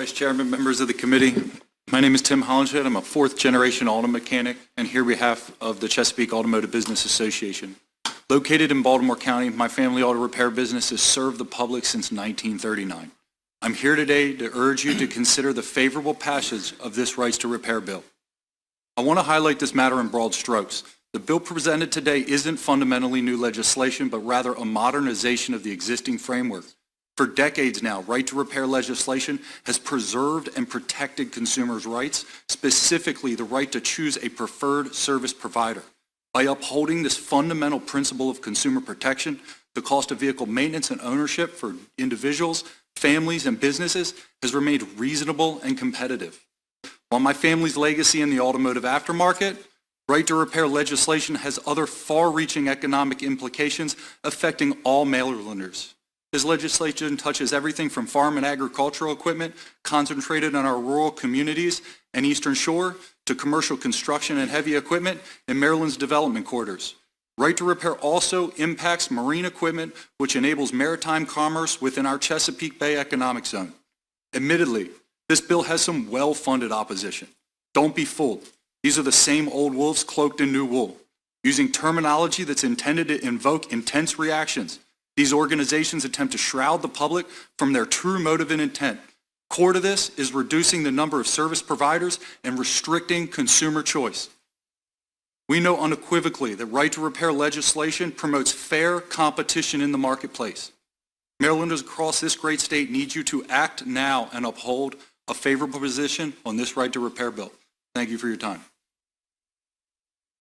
Vice Chairman, members of the committee. My name is Tim Hollenshade. I'm a fourth-generation auto mechanic, and here on behalf of the Chesapeake Automotive Business Association. Located in Baltimore County, my family auto repair business has served the public since 1939. I'm here today to urge you to consider the favorable passage of this Rights to Repair bill. I want to highlight this matter in broad strokes. The bill presented today isn't fundamentally new legislation, but rather a modernization of the existing framework. For decades now, right to repair legislation has preserved and protected consumers' rights, specifically the right to choose a preferred service provider. By upholding this fundamental principle of consumer protection, the cost of vehicle maintenance and ownership for individuals, families, and businesses has remained reasonable and competitive. While my family's legacy in the automotive aftermarket, right to repair legislation has other far-reaching economic implications affecting all Marylanders. This legislation touches everything from farm and agricultural equipment concentrated in our rural communities and Eastern Shore to commercial construction and heavy equipment in Maryland's development corridors. Right to repair also impacts marine equipment, which enables maritime commerce within our Chesapeake Bay economic zone. Admittedly, this bill has some well-funded opposition. Don't be fooled. These are the same old wolves cloaked in new wool, using terminology that's intended to invoke intense reactions. These organizations attempt to shroud the public from their true motive and intent. Core to this is reducing the number of service providers and restricting consumer choice. We know unequivocally that right to repair legislation promotes fair competition in the marketplace. Marylanders across this great state need you to act now and uphold a favorable position on this right to repair bill. Thank you for your time.